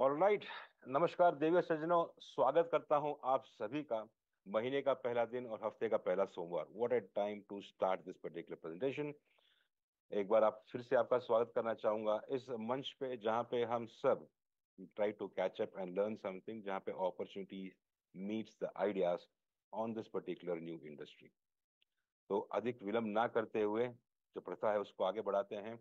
Alright. नमस्कार देवी और सज्जनों, स्वागत करता हूं आप सभी का। महीने का पहला दिन और हफ्ते का पहला सोमवार, what a time to start this particular presentation. एक बार आप फिर से आपका स्वागत करना चाहूंगा इस मंच पे जहां पे हम सब try to catch up and learn something, जहां पे opportunity meets the ideas on this particular new industry. तो अधिक विलंब ना करते हुए जो प्रथा है उसको आगे बढ़ाते हैं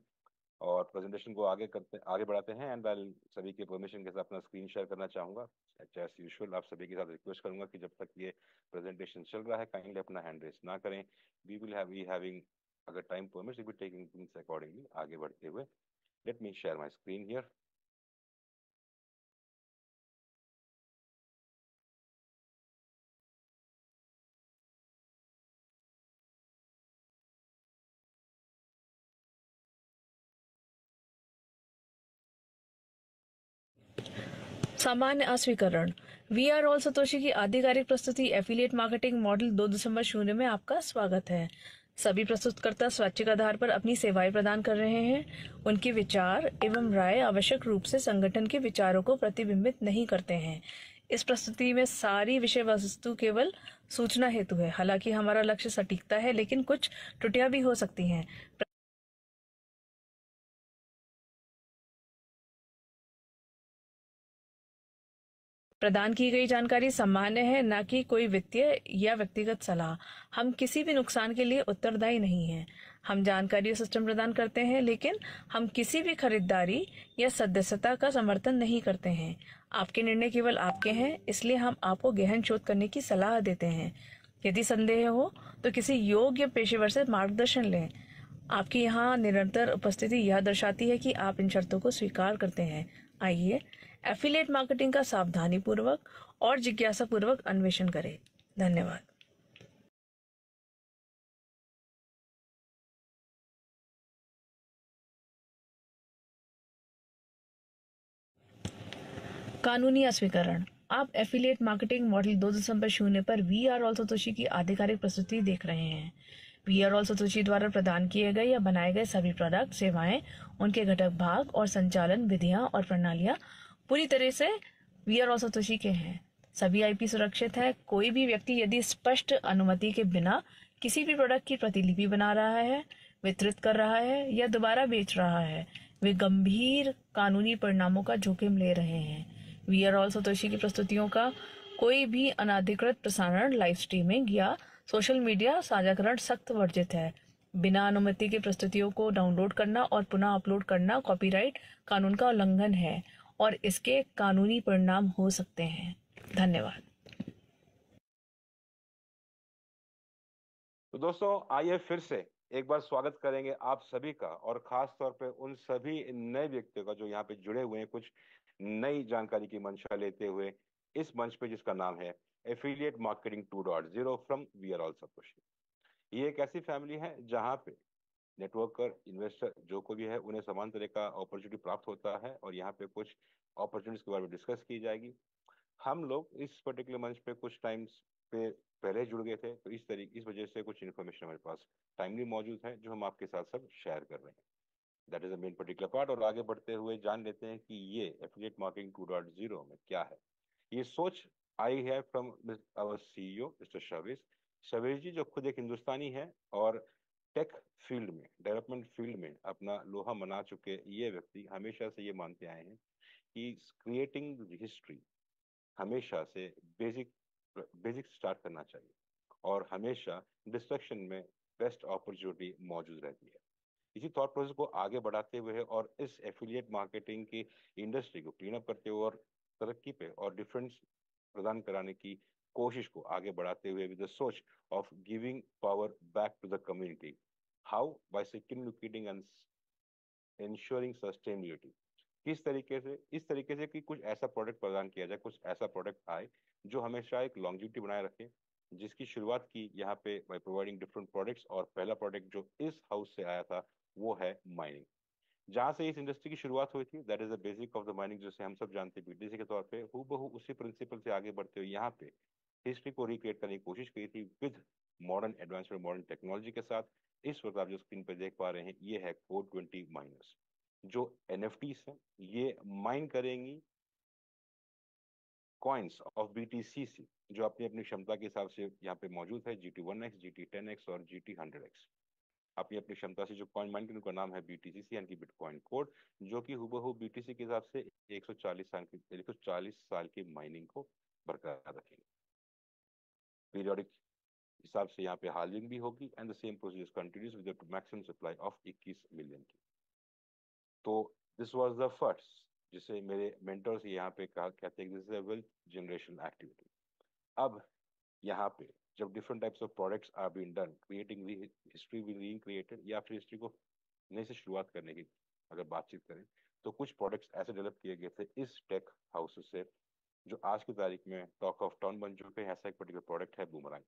और प्रेजेंटेशन को आगे बढ़ाते हैं। एंड आई सभी के परमिशन के साथ अपना स्क्रीन शेयर करना चाहूंगा। एज यूजुअल आप सभी के साथ रिक्वेस्ट करूंगा कि जब तक ये प्रेजेंटेशन चल रहा है काइंडली अपना हैंड रेस ना करें। We will have we having, अगर time permits, we will taking things accordingly आगे बढ़ते हुए। Let me share my screen here. सामान्य अस्वीकरण। वी आर ऑल सतोशी की आधिकारिक प्रस्तुति एफिलिएट मार्केटिंग मॉडल 2.0 में आपका स्वागत है। सभी प्रस्तुतकर्ता स्वैच्छिक आधार पर अपनी सेवाएं प्रदान कर रहे हैं। उनके विचार एवं राय आवश्यक रूप से संगठन के विचारों को प्रतिबिंबित नहीं करते हैं। इस प्रस्तुति में सारी विषय वस्तु केवल सूचना हेतु है। हालांकि हमारा लक्ष्य सटीकता है, लेकिन कुछ त्रुटियां भी हो सकती हैं। प्रदान की गई जानकारी सामान्य है, न कि कोई वित्तीय या व्यक्तिगत सलाह। हम किसी भी नुकसान के लिए उत्तरदायी नहीं हैं। हम जानकारी और सिस्टम प्रदान करते हैं, लेकिन हम किसी भी खरीदारी या सदस्यता का समर्थन नहीं करते हैं। आपके निर्णय केवल आपके हैं, इसलिए हम आपको गहन शोध करने की सलाह देते हैं। यदि संदेह हो तो किसी योग्य पेशेवर से मार्गदर्शन लें। आपकी यहाँ निरंतर उपस्थिति यह दर्शाती है कि आप इन शर्तों को स्वीकार करते हैं। आइए एफिलिएट मार्केटिंग का सावधानी पूर्वक और जिज्ञासा पूर्वक अन्वेषण करें। धन्यवाद। कानूनी अस्वीकरण। आप एफिलिएट मार्केटिंग मॉडल 2.0 पर वी आर ऑल सतोशी की आधिकारिक प्रस्तुति देख रहे हैं। वी आर ऑल सतोशी द्वारा प्रदान किए गए या बनाए गए सभी प्रोडक्ट, सेवाएं, उनके घटक भाग और संचालन विधियां और प्रणालियां पूरी तरह से वी आर ऑल सतोशी के हैं। सभी आईपी सुरक्षित है। कोई भी व्यक्ति यदि स्पष्ट अनुमति के बिना किसी भी प्रोडक्ट की प्रतिलिपि बना रहा है, वितरित कर रहा है या दोबारा बेच रहा है, वे गंभीर कानूनी परिणामों का जोखिम ले रहे हैं। वी आर ऑल सतोशी की प्रस्तुतियों का कोई भी अनाधिकृत प्रसारण, लाइव स्ट्रीमिंग या सोशल मीडिया साझाकरण सख्त वर्जित है। बिना अनुमति के प्रस्तुतियों को डाउनलोड करना और पुनः अपलोड करना कॉपीराइट कानून का उल्लंघन है और इसके कानूनी परिणाम हो सकते हैं। धन्यवाद। तो दोस्तों आइए फिर से एक बार स्वागत करेंगे आप सभी का, और खास तौर पे उन सभी नए व्यक्तियों का जो यहाँ पे जुड़े हुए हैं कुछ नई जानकारी की मंशा लेते हुए इस मंच पे, जिसका नाम है affiliate marketing 2.0 from we are all Satoshi. ये एक ऐसी फैमिली है जहाँ पे नेटवर्कर, इन्वेस्टर जो कोई भी है उन्हें समान तरह का अपॉर्चुनिटी प्राप्त होता है, और यहाँ पे कुछ अपॉर्चुनिटीज के बारे में डिस्कस की जाएगी। हम लोग इस पर्टिकुलर मंच पे कुछ टाइम्स पे पहले जुड़ गए थे, तो इस वजह से कुछ इन्फॉर्मेशन हमारे पास टाइमली मौजूद है जो हम आपके साथ सब शेयर कर रहे हैं। That is the main particular part. और आगे बढ़ते हुए जान लेते हैं कि ये एफिलिएट मार्केटिंग 2.0 में क्या है। ये सोच आई है फ्रॉम आवर सीईओ मिस्टर शवेश। शवेश जी जो खुद एक हिंदुस्तानी है और टेक फील्ड में, डेवलपमेंट फील्ड में अपना लोहा मना चुके ये व्यक्ति हमेशा से ये मानते आए हैं कि क्रिएटिंग हिस्ट्री हमेशा से बेसिक बेसिक स्टार्ट करना चाहिए, और हमेशा डिस्ट्रक्शन में बेस्ट अपॉर्चुनिटी मौजूद रहती है। इसी थॉट प्रोसेस को आगे बढ़ाते हुए और इस एफिलिएट मार्केटिंग की इंडस्ट्री को क्लीन अप करते हुए और तरक्की पे और डिफरेंस प्रदान कराने की कोशिश को आगे बढ़ाते हुए विद द सोच of giving power back to the community. How? By securing and insuring sustainability. इस तरीके से कि कुछ ऐसा प्रोडक्ट प्रदान किया जाए, कुछ ऐसा प्रोडक्ट आए जो हमेशा एक लॉन्जिविटी बनाए रखे, जिसकी शुरुआत की यहाँ पे बाय प्रोवाइडिंग डिफरेंट प्रोडक्ट्स। और पहला प्रोडक्ट जो इस हाउस से आया था वो है माइनिंग। जहां से इस इंडस्ट्री की शुरुआत हुई थी, that is the basic of the mining, जिसे हम सब जानते हैं बीटीसी के तौर पे, हूबहू उसी प्रिंसिपल से आगे बढ़ते हुए यहाँ पे हिस्ट्री को रिक्रिएट करने की कोशिश की थी with modern advancement, modern technology के साथ। इस वक्त आप जो स्क्रीन पर देख पा रहे हैं ये है कोड 20 माइनर्स। जो एनएफटीज हैं ये माइन करेंगी कॉइन्स ऑफ BTCC जो अपनी अपनी क्षमता के हिसाब से यहाँ पे मौजूद है, GT1X, GT10X और GT100X। अपनी अपनी क्षमता से जो कॉइन माइन उनका नाम है BTCC यानी कि बिटकॉइन कोड, जो कि हुबहू BTC के हिसाब से 140 साल की माइनिंग को बरकरार रखेंगे। पीरियोडिक हिसाब से यहाँ पे हालिंग भी होगी and the same procedure continues with maximum supply of 21 million की। तो दिस वाज द फर्स्ट, जिसे मेरे मेंटर्स यहाँ पे कहा कहते हैं this is a wealth generation activity. अब यहाँ पे जब different types of products are being done, creating history will being created, या फिर हिस्ट्री को नए से शुरुआत करने की अगर बातचीत करें, तो कुछ प्रोडक्ट्स ऐसे डेवलप किए गए थे इस टेक हाउस से, जो आज की तारीख में टॉक ऑफ टाउन बन चुके हैं। ऐसा एक पर्टिकुलर प्रोडक्ट है बूमरैंग,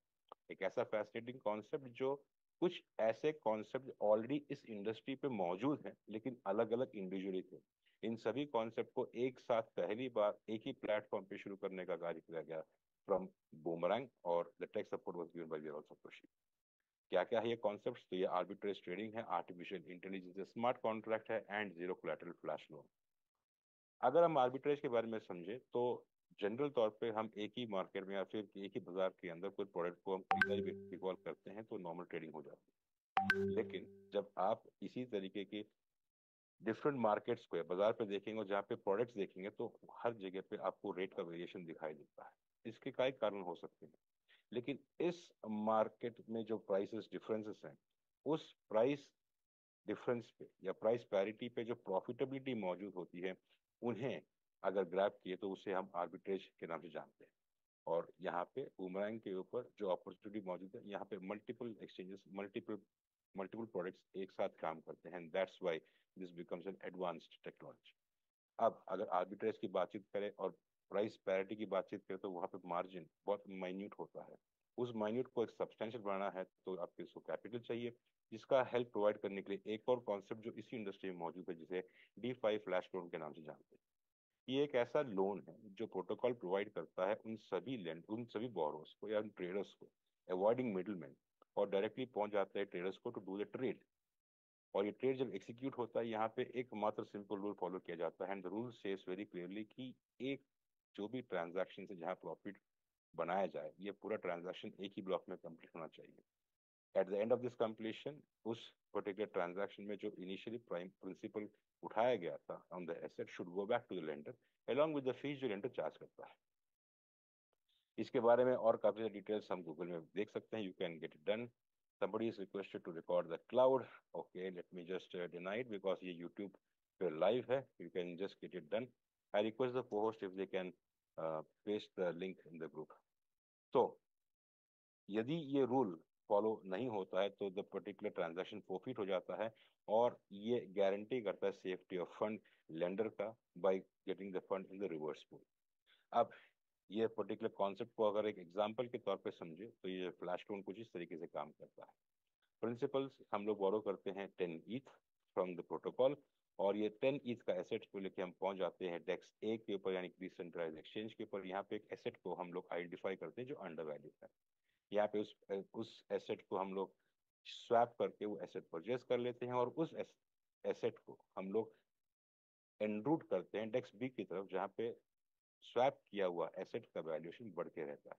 एक ऐसा फैसिनेटिंग कॉन्सेप्ट जो कुछ ऐसे कॉन्सेप्ट ऑलरेडी इस इंडस्ट्री पे मौजूद हैं लेकिन अलग अलग इंडिविजुअली थे। इन सभी कॉन्सेप्ट को एक साथ पहली बार एक ही प्लेटफॉर्म पे शुरू करने का कार्य किया गया फ्रॉम बूमरैंग, और the tech support was given by VRL Satoshi. क्या क्या है ये कॉन्सेप्ट? तो ये आर्बिट्रेज ट्रेडिंग है, आर्टिफिशियल इंटेलिजेंस, स्मार्ट कॉन्ट्रैक्ट है and zero collateral flash loan. अगर हम आर्बिट्रेज के बारे में समझे तो जनरल तौर पे हम एक ही मार्केट में या फिर एक ही बाजार के अंदर कोई प्रोडक्ट को हम खरीदारी इन्वॉल्व करते हैं तो नॉर्मल ट्रेडिंग हो जाती है। लेकिन जब आप इसी तरीके के डिफरेंट मार्केट्स को या बाजार पे देखेंगे और जहाँ पे प्रोडक्ट्स देखेंगे तो हर जगह पे आपको रेट का वेरिएशन दिखाई देता है। इसके कई कारण हो सकते हैं, लेकिन इस मार्केट में जो प्राइसेस डिफरेंसेस हैं, उस प्राइस डिफरेंस पे या प्राइस पैरिटी पे जो प्रॉफिटेबिलिटी मौजूद होती है, उन्हें अगर ग्रैब किए तो उसे हम आर्बिट्रेज के नाम से जानते हैं। और यहाँ पे बूमरैंग के ऊपर जो अपॉर्चुनिटी मौजूद है, यहाँ पे multiple exchanges, multiple multiple products एक साथ काम करते हैं, that's why this becomes N advanced technology. अब अगर आर्बिट्रेज की बातचीत करें और प्राइस पैरिटी की बातचीत करें तो वहाँ पे मार्जिन बहुत माइन्यूट होता है। उस माइन्यूट को एक सब्सटेंशियल बनाना है तो आपको इसको कैपिटल चाहिए, जिसका हेल्प प्रोवाइड करने के लिए एक और कॉन्सेप्ट जो इसी इंडस्ट्री में मौजूद है, जिसे D5 फ्लैश लोन के नाम से जानते हैं। ये एक ऐसा लोन है जो प्रोटोकॉल प्रोवाइड करता है उन सभी बोरोस को या उन ट्रेडर्स को, अवॉइडिंग मिडिलमैन, और डायरेक्टली पहुंच जाता है ट्रेडर्स को टू डू द ट्रेड। और ये ट्रेड जब एग्जीक्यूट होता है, यहाँ पे एकमात्र सिंपल रूल फॉलो किया जाता है and the rule says very clearly कि एक जो भी ट्रांजैक्शन से जहाँ प्रॉफिट बनाया जाए, ये पूरा ट्रांजैक्शन एक ही ब्लॉक में कंप्लीट होना चाहिए। At the end of this completion, उस पर्टिकुलर ट्रांजैक्शन में जो इनिशियली प्राइम प्रिंसिपल उठाया गया था on the asset should go back to the lender along with the fees जो लेंडर चार्ज करता है। इसके बारे में और काफी सारी डिटेल्स हम गूगल में देख सकते हैं। You can get it done. somebody is requested to record the cloud. Okay, let me just deny it because ये YouTube पे live है। You can just get it done. I request the co-host if they can paste the link in the group. तो यदि ये rule follow नहीं होता है तो द पर्टिकुलर ट्रांजैक्शन फोरफिट हो जाता है, और ये गारंटी करता है सेफ्टी ऑफ फंड लेंडर का by getting the fund in the reverse pool. अब ये पर्टिकुलर कॉन्सेप्ट को अगर एक एग्जांपल के तौर पे समझे तो ये फ्लैश लोन कुछ इस तरीके से काम करता है। प्रिंसिपल्स हम लोग बोरो करते हैं 10 ETH फ्रॉम द प्रोटोकॉल, और ये 10 ETH का एसेट को लेके हम पहुंच जाते हैं डेक्स ए के ऊपर यानी डिसेंट्रलाइज एक्सचेंज के ऊपर। यहाँ पे एक एसेट को हम लोग आइडेंटिफाई करते हैं जो अंडर वैल्यू है। यहाँ पे उस एसेट को हम लोग स्वैप करके वो एसेट परचेज कर लेते हैं, और उस एसेट को हम लोग एनरूट करते हैं डेक्स बी की तरफ, जहाँ पे स्वैप किया हुआ एसेट का वैल्यूएशन बढ़ के रहता है।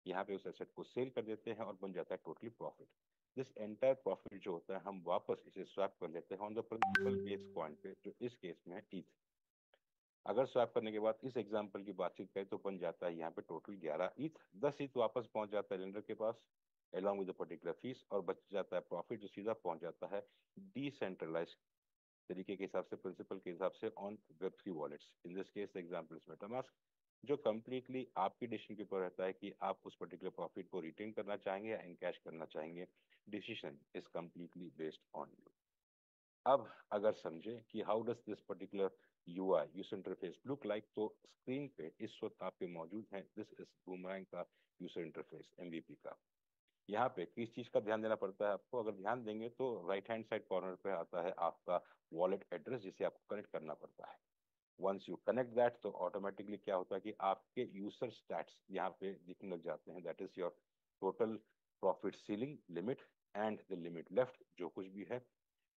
यहाँ पे उस एसेट को सेल कर देते हैं और बन जाता है totally profit. This entire profit जो होता है हम वापस इसे स्वैप कर लेते हैं on the principal base coin पे, जो इस केस में है ETH। अगर स्वैप करने के बाद इस एग्जांपल की बातचीत करें तो बन जाता है यहाँ पे टोटल 11 ETH। 10 ETH वापस पहुंच जाता है लेंडर के पास along with the particular fees, और बच जाता है प्रॉफिट जो सीधा पहुंच जाता है डिसेंट्रलाइज तरीके के हिसाब से, प्रिंसिपल के हिसाब से on Web3 wallets. In this case example is MetaMask, जो कम्प्लीटली आपकी डिसीजन के ऊपर रहता है कि आप उस पर्टिकुलर प्रॉफिट को रिटेन करना चाहेंगे या एनकैश करना चाहेंगे। Decision is completely based on you. अब अगर समझे कि how does this particular UI user interface look like, तो स्क्रीन पे इस वक्त आपके मौजूद है दिस इज बूमरैंग का यूजर इंटरफेस MVP का। यहाँ पे किस चीज का ध्यान देना पड़ता है आपको? अगर ध्यान देंगे तो राइट हैंड साइड कॉर्नर पे आता है आपका वॉलेट एड्रेस, जिसे आपको कनेक्ट करना पड़ता है। वंस यू कनेक्ट दैट तो ऑटोमेटिकली क्या होता है कि आपके यूजर स्टैट्स यहाँ पे दिखने लग जाते हैं। That is your total profit ceiling limit and the limit left, जो कुछ भी है।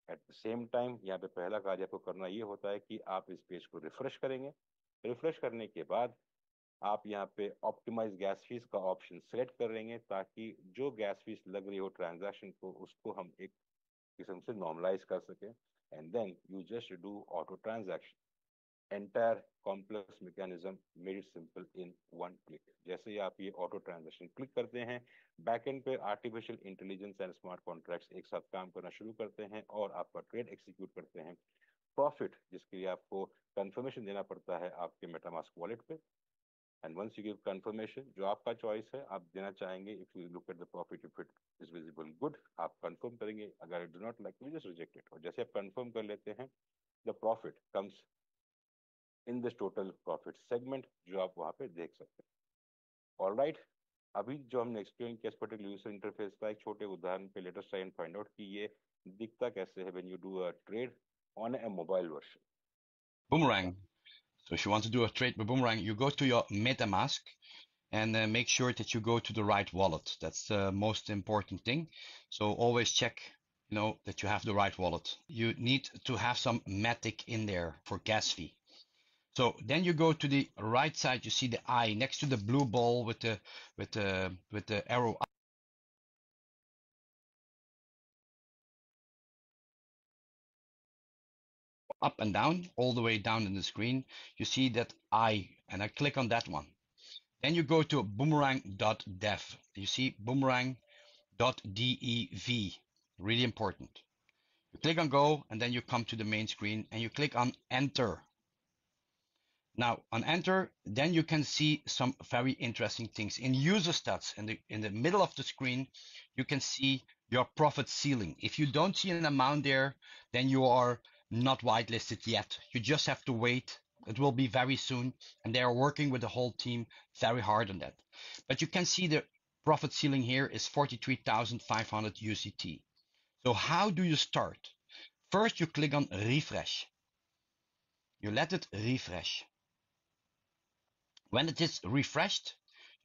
एट द सेम टाइम यहाँ पे पहला कार्य आपको करना ये होता है कि आप इस पेज को रिफ्रेश करेंगे। रिफ्रेश करने के बाद आप यहाँ पे ऑप्टिमाइज गैस फीस का ऑप्शन सेलेक्ट कर लेंगे, ताकि जो गैस फीस लग रही हो ट्रांजैक्शन को, उसको हम एक किस्म से नॉर्मलाइज कर सकें। And then you just do auto transaction. Entire complex mechanism made it simple in one click. जैसे ही आप ये ऑटो ट्रांजैक्शन क्लिक करते हैं, बैकएंड पे artificial intelligence and smart contracts एक साथ काम करना शुरू करते हैं और आपका ट्रेड एग्जीक्यूट करते हैं। प्रॉफिट जिसके लिए आपको कंफर्मेशन देना पड़ता है आपके मेटामास्क वॉलेट पे। And once you give confirmation, जो आपका चॉइस है, आप देना चाहेंगे, if you look at the profit, if it is visible good, आप कंफर्म करेंगे। अगर do not like, just reject it. और जैसे आप कंफर्म कर लेते हैं, the profit comes in this total profit segment, जो आप वहां पे देख सकते हैं। ऑल राइट, अभी जो हमने एक्सप्लेन किया इस पर्टिकुलर यूजर इंटरफेस का एक छोटे उदाहरण पे, latest try and find out कि ये दिखता कैसे है when you do a trade on a mobile version. Boomerang. So if you want to do a trade with Boomerang, you go to your MetaMask and make sure that you go to the right wallet. That's the most important thing. So always check, that you have the right wallet. You need to have some Matic in there for gas fee. So then you go to the right side. You see the eye next to the blue ball with the arrow up and down, all the way down in the screen. You see that eye, and I click on that one. Then you go to boomerang.dev. You see boomerang.dev, really important. You click on go, and then you come to the main screen and you click on enter. Now on enter, then you can see some very interesting things. In user stats, in the middle of the screen, you can see your profit ceiling. If you don't see an amount there, then you are not whitelisted yet. You just have to wait. It will be very soon, and they are working with the whole team very hard on that. But you can see the profit ceiling here is 43,500 UCT. So how do you start? First, you click on refresh. You let it refresh. When it is refreshed,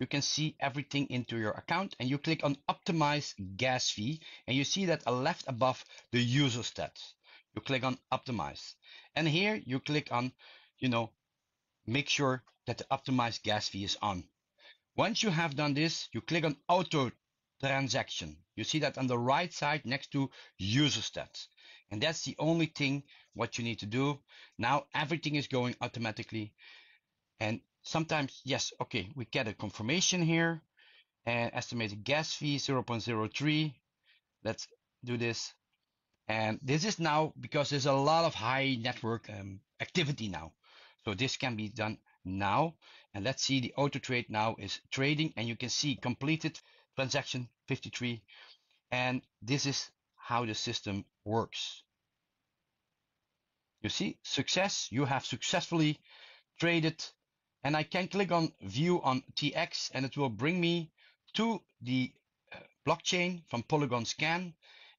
you can see everything into your account, and you click on optimize gas fee, and you see that left above the user stats. You click on optimize, and here you click on, make sure that the optimized gas fee is on. Once you have done this, you click on auto transaction. You see that on the right side next to user stats. And that's the only thing what you need to do. Now everything is going automatically. And sometimes, yes, okay, we get a confirmation here. And estimated gas fee 0.03. Let's do this. And this is now because there's a lot of high network activity now. So this can be done now. And let's see, the auto trade now is trading, and you can see completed transaction 53. And this is how the system works. You see success, you have successfully traded, and I can click on view on TX, and it will bring me to the blockchain from Polygon Scan,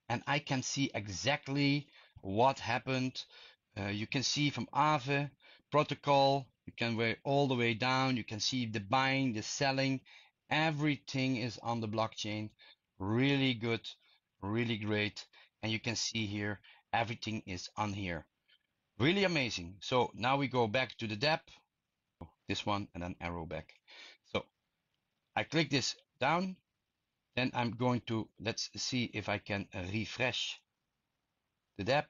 and I can see exactly what happened. You can see from Aave protocol, you can go all the way down, you can see the buying, the selling, everything is on the blockchain. Really good, really great. And you can see here, everything is on here. Really amazing. So now we go back to the dApp, this one, and then arrow back. So I click this down, then I'm going to, let's see if I can refresh the dApp.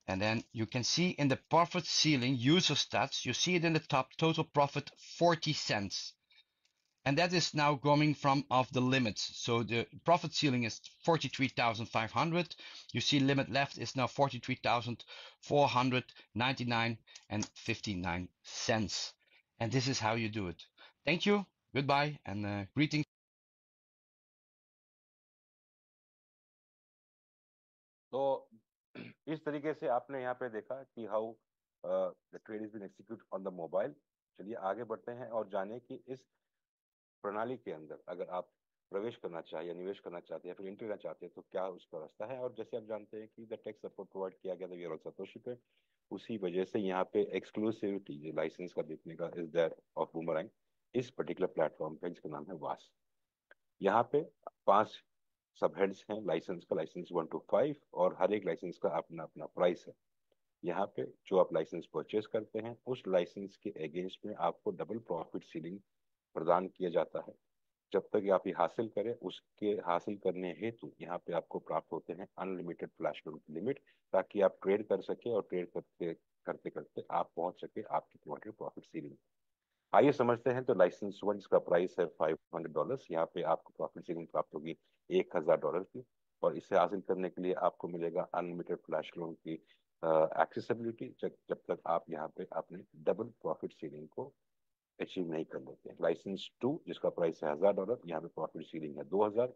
And then you can see in the profit ceiling user stats, you see it in the top, total profit 40 cents. And that is now coming from off the limits. So the profit ceiling is 43,500. You see limit left is now 43,499 and 59 cents. And this is how you do it. Thank you. Goodbye and greetings. तो इस तरीके से आपने यहाँ पे देखा कि how the trade is been execute on the mobile. चलिए आगे बढ़ते हैं और जाने कि इस प्रणाली के अंदर अगर आप प्रवेश करना चाहे या निवेश करना चाहते हैं, फिर एंट्री करना चाहते हैं, तो क्या उसका रास्ता है। और जैसे आप जानते हैं कि द टेक सपोर्ट प्रोवाइड किया गया था वीआर सतोशी पे, उसी वजह से यहाँ पे एक्सक्लूसिविटी लाइसेंस का देखने का इज देयर ऑफ बूमरैंग इस पर्टिकुलर प्लेटफॉर्म पे, जिसका नाम है वास। यहाँ पे 5 सब हेड्स हैं लाइसेंस का, लाइसेंस 1 to 5, और हर एक लाइसेंस का अपना अपना प्राइस है। यहाँ पे जो आप लाइसेंस परचेज करते हैं उस लाइसेंस के अगेंस्ट में आपको डबल प्रॉफिट सीलिंग प्रदान किया जाता है। जब तक ये आप ये हासिल करें, उसके हासिल करने हेतु यहाँ पे आपको प्राप्त होते हैं अनलिमिटेड फ्लैश लोन की लिमिट, ताकि आप ट्रेड कर सके और ट्रेड करते करते करते आप पहुंच सके आपकी प्लॉटेड प्रॉफिट सीलिंग। आइए समझते हैं। तो लाइसेंस वन जिसका प्राइस है $500, यहाँ पे आपको प्रॉफिट सीलिंग प्राप्त होगी $1000 की। और इसे हासिल करने के लिए आपको मिलेगा अनलिमिटेड फ्लैश लोन की एक्सेसिबिलिटी, जब जब तक आप यहाँ पे अपने डबल प्रॉफिट सीलिंग को अचीव नहीं कर लेते हैं। लाइसेंस टू जिसका प्राइस है $1000, यहाँ पे प्रॉफिट सीलिंग है 2000।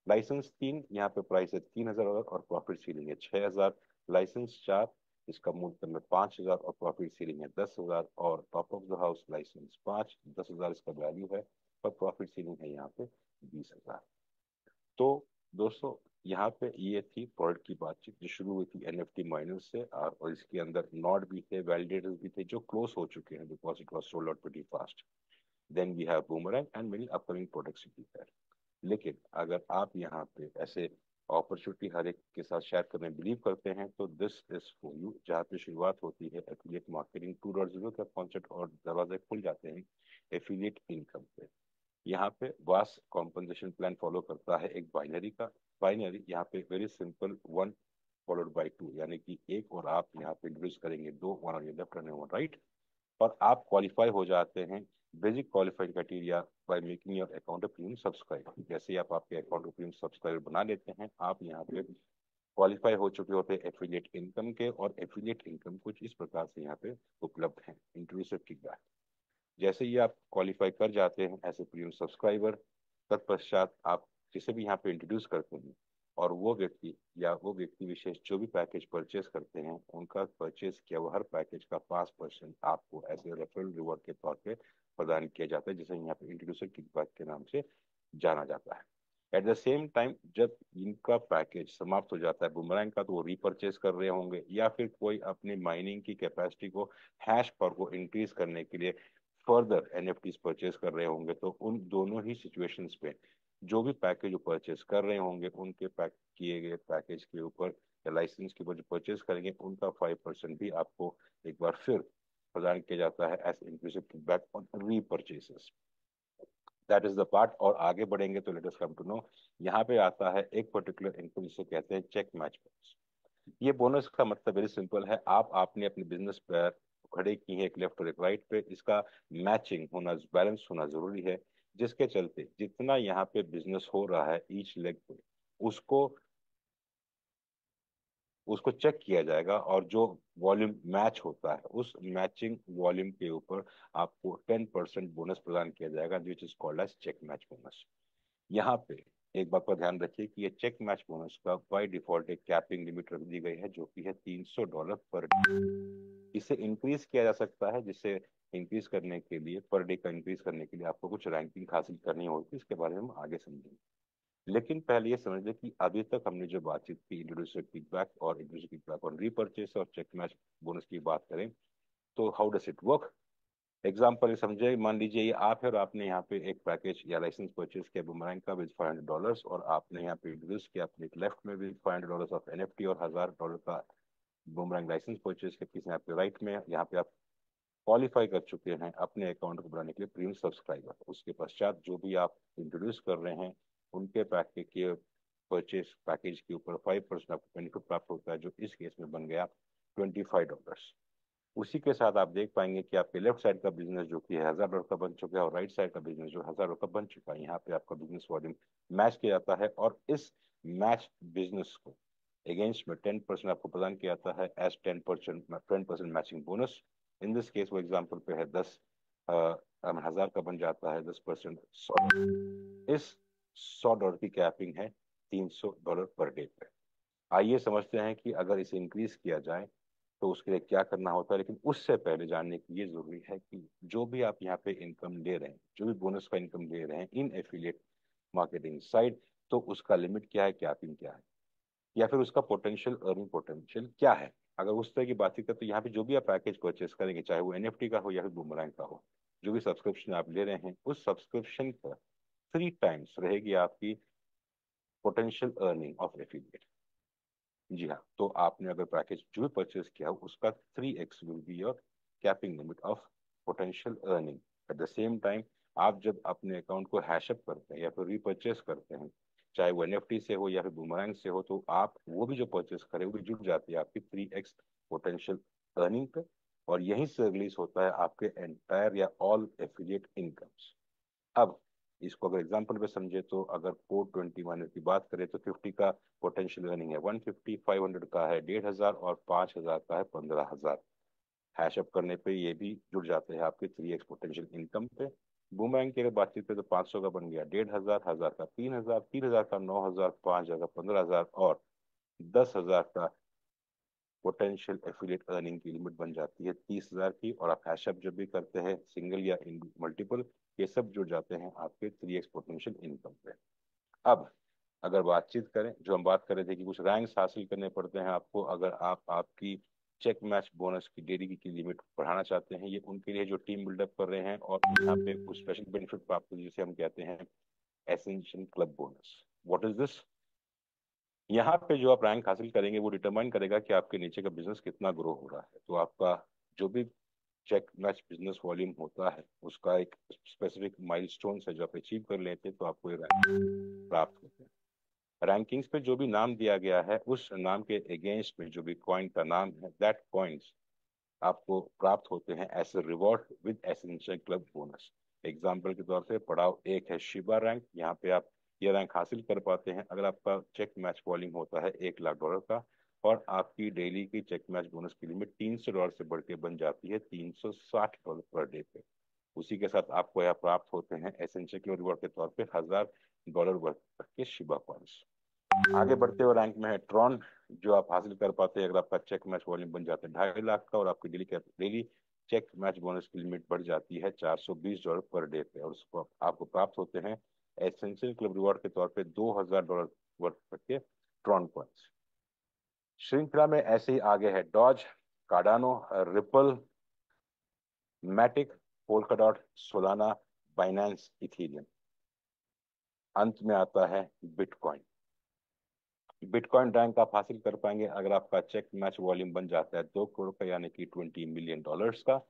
लाइसेंस तीन, यहाँ पे प्राइस है $3000 और प्रॉफिट सीलिंग है 6000। लाइसेंस चार, इसका मूल्य है 5000 और प्रॉफिट सीलिंग है 10,000। और top of the house license पाँच, 10,000 इसका वैल्यू है और प्रॉफिट सीलिंग है यहाँ पे 20,000। तो दोस्तों, यहाँ पे ये थी प्रोडक्ट की बातचीत जो शुरू हुई थी एनएफटी माइनर्स से, और इसके अंदर नॉड भी थे, वैलिडेटर्स भी थे जो क्लोज हो चुके हैं because it was sold out pretty fast. Then we have boomerang and many upcoming products भी है। लेकिन अगर आप यहाँ पे ऐसे अपॉर्चुनिटी हर एक के साथ शेयर करने बिलीव करते हैं तो दिस इज फॉर यू, जहाँ पे शुरुआत होती है एफिलिएट मार्केटिंग 2.0 का कॉन्सेप्ट और दरवाजे खुल जाते हैं एफिलिएट इनकम पे। यहाँ पे वास कॉम्पनसेशन प्लान फॉलो करता है एक बाइनरी का। बाइनरी यहाँ पे वेरी सिंपल, 1 × 2, यानी कि एक और आप यहाँ पे इंट्रोड्यूस करेंगे दो, one on your left and one right, और आप क्वालिफाई हो जाते हैं basic qualifying criteria by making your account premium subscriber. जैसे ही आप आपके अकाउंट प्रीमियम सब्सक्राइबर बना लेते हैं, आप यहाँ पे क्वालिफाई हो चुके होते हैं एफिलिएट इनकम के। और एफिलिएट इनकम कुछ इस प्रकार से यहाँ पे उपलब्ध है इंक्लूसिव किकबैक। जैसे ही आप क्वालिफाई कर जाते हैं एज ए प्रीमियम सब्सक्राइबर, तत्पश्चात आप जिसे भी यहाँ पे इंट्रोड्यूस करते हैं, और वो व्यक्ति या वो व्यक्ति विशेष जो भी पैकेज परचेस करते हैं, उनका परचेस किया हुआ हर पैकेज का 5% आपको ऐसे रेफरल रिवॉर्ड के तौर पे प्रदान किया जाता है, जिसे यहाँ पे इंट्रोड्यूसर किकबैक के नाम से जाना जाता है। एट द सेम टाइम जब इनका पैकेज समाप्त हो जाता है बुमरैंग का, तो वो रीपरचेस कर रहे होंगे या फिर कोई अपनी माइनिंग की कैपेसिटी को, हैश पावर को इंक्रीज करने के लिए फर्दर एनएफटीज परचेज कर रहे होंगे, तो उन दोनों ही सिचुएशंस पे जो भी पैकेज वो परचेज कर रहे होंगे, उनके पैक किए गए पैकेज के ऊपर या लाइसेंस के ऊपर जो परचेज करेंगे, उनका 5% भी आपको एक बार फिर प्रदान किया जाता है as inclusive kickback on repurchases. That is the part. और आगे बढ़ेंगे तो let us come to know, यहाँ पे आता है एक पर्टिकुलर इनकम जिसे कहते हैं चेक मैच बोनस। ये बोनस का मतलब वेरी सिंपल है, आप आपने अपने बिजनेस पर खड़े की है एक लेफ्ट और एक राइट पे, इसका मैचिंग होना, बैलेंस होना जरूरी है, जिसके चलते जितना यहाँ पे बिजनेस हो रहा है ईच लेग पे, उसको उसको चेक किया जाएगा, और जो वॉल्यूम मैच होता है उस मैचिंग वॉल्यूम के ऊपर आपको 10% बोनस प्रदान किया जाएगा, which is called as check match bonus. यहाँ पे एक बात का ध्यान रखिए कि ये चेक मैच बोनस का बाय डिफॉल्ट एक कैपिंग लिमिट रख दी गई है जो कि है $300 पर डे। इसे इंक्रीज किया जा सकता है, जिससे इंक्रीज करने के लिए, पर डे का इंक्रीज करने के लिए आपको कुछ रैंकिंग हासिल करनी होगी, इसके बारे में हम आगे समझेंगे। लेकिन पहले ये समझ लें कि अभी तक हमने जो बातचीत की इंट्रोड्यूसर किकबैक और इंट्रोड्यूसर किकबैक ऑन रीपरचेस और चेक मैच बोनस की बात करें, तो how does it work. Example समझे, मान लीजिए ये आप है और आपने यहाँ पे एक पैकेज या लाइसेंस परचेज किया बुमरैंग का विद $500, और आपने यहाँ पे इंट्रोड्यूस किया अपने लेफ्ट में विद $500 ऑफ एनएफटी और $1000 का बुमरैंग लाइसेंस परचेज के पीछे आपके राइट में, यहाँ पे आप क्वालिफाई कर चुके हैं अपने अकाउंट को बनाने के लिए प्रीमियम सब्सक्राइबर। उसके पश्चात जो भी आप इंट्रोड्यूस कर रहे हैं उनके पैकेज के परचेज पैकेज के ऊपर 5% आपको बेनिफिट प्राप्त होता है, जो इस केस में बन गया $25। उसी के साथ आप देख पाएंगे कि आपके लेफ्ट साइड का बिजनेस जो कि है $1000 का बन चुका है, और राइट साइड का बिजनेस जो $1000 का बन चुका है, यहाँ पे आपका बिजनेस वॉल्यूम मैच किया जाता है, और इस मैच बिजनेस को अगेंस्ट में 10% आपको प्रदान किया जाता है as 10% matching bonus. In this case वो एग्जाम्पल पे है 10,000 का बन जाता है 10%, इस $100 की कैपिंग है $300 पर डे पे। आइए समझते हैं कि अगर इसे इंक्रीज किया जाए तो उसके लिए क्या करना होता है। लेकिन उससे पहले जानने की ये जरूरी है कि जो भी आप यहाँ पे इनकम ले रहे हैं, जो भी बोनस का इनकम ले रहे हैं इन एफिलिएट मार्केटिंग साइड, तो उसका लिमिट क्या है, कैपिंग क्या है, या फिर उसका पोटेंशियल अर्निंग पोटेंशियल क्या है। अगर उस तरह की बात करें तो यहाँ पे जो भी आप पैकेज परचेस करेंगे, चाहे वो एनएफटी का हो या फिर बूमरैंग का हो, जो भी सब्सक्रिप्शन आप ले रहे हैं, उस सब्सक्रिप्शन पर 3 टाइम्स रहेगी आपकी पोटेंशियल अर्निंग ऑफ एफिलिएट। जी हाँ, तो आपने अगर पैकेज जो भी परचेज किया हो उसका 3x will be your capping limit of potential earning. Eight the same time आप जब अपने अकाउंट को हैशअप करते हैं या फिर रीपरचेस करते हैं, चाहे वो एनएफटी से हो या फिर बूमरैंग से हो, तो आप वो भी जो परचेस करें वो भी जुड़ जाती है आपकी 3x पोटेंशियल अर्निंग पे। और यहीं से रिलीज होता है आपके एंटायर या ऑल एफिलिएट इनकम्स। अब इसको अगर एग्जांपल पे समझे तो अगर 420 की बात करें तो 50 का पोटेंशियल अर्निंग है 150, 500 का है 1500 और 5000 का है 15000। हैश अप करने पे ये भी जुड़ जाते हैं आपके 3x पोटेंशियल इनकम पे। बूमरैंग की अगर बातचीत करें तो 500 का बन गया 1500, 1000 का 3000, 3000 का 9000, 5000 का 15000 और 10,000 का पोटेंशियल एफिलिएट अर्निंग की लिमिट बन जाती है 30,000 की। और आप हैशअप जब भी करते हैं सिंगल या इन मल्टीपल, ये सब जुड़ जाते हैं आपके 3x पोटेंशियल इनकम पे। अब अगर बातचीत करें, जो हम बात कर रहे थे कि कुछ रैंक्स हासिल करने पड़ते हैं आपको अगर आप आपकी चेक मैच बोनस की डेली की लिमिट बढ़ाना चाहते हैं, ये उनके लिए जो टीम बिल्डअप कर रहे हैं और यहाँ पे कुछ स्पेशल बेनिफिट प्राप्त हो जिसे हम कहते हैं essential club bonus. What is this? यहाँ पे जो आप रैंक हासिल करेंगे वो डिटरमाइन करेगा कि आपके नीचे का बिजनेस कितना ग्रो हो रहा है। तो आपका जो भी चेक मैच बिजनेस वॉल्यूम होता है उसका एक स्पेसिफिक माइलस्टोन है जो आप अचीव कर लेते हैं तो आपको ये रैंक प्राप्त होते हैं। रैंकिंग्स पे जो भी नाम दिया गया है उस नाम के अगेंस्ट में जो भी कॉइन का नाम है दैट कॉइन्स आपको प्राप्त होते हैं as a reward with essential club bonus. Example के तौर पे पड़ाव एक है शिबा रैंक। यहाँ पे आप ये रैंक हासिल कर पाते हैं अगर आपका चेक मैच वॉल्यूम होता है $1,00,000 का और आपकी डेली की चेक मैच बोनस की लिमिट $300 से बढ़ के बन जाती है $360 पर डे पे। उसी के साथ आपको यहाँ प्राप्त होते हैं एसेंशियल क्लब रिवॉर्ड के तौर पे $1,000 वर्थ तक के शिबा कॉइन्स। आगे बढ़ते हुए रैंक में है ट्रॉन, जो आप हासिल कर पाते हैं अगर आपका चेक मैच वॉल्यूम बन जाता है 2.5 लाख का और आपकी डेली चेक मैच बोनस की लिमिट बढ़ जाती है $420 पर डे पे। और उसको आपको प्राप्त होते हैं एसेंशियल क्लब रिवॉर्ड के तौर पे $2,000 वर्थ तक के ट्रॉन पॉइंट्स। श्रृंखला में ऐसे ही आगे है Doge, Cardano, Ripple, Matic, Polkadot, Solana, Binance, Ethereum. अंत में आता है बिटकॉइन। बिटकॉइन रैंक आप हासिल कर पाएंगे अगर आपका चेक मैच वॉल्यूम बन जाता है 2 करोड़ का यानी कि $20 मिलियन का।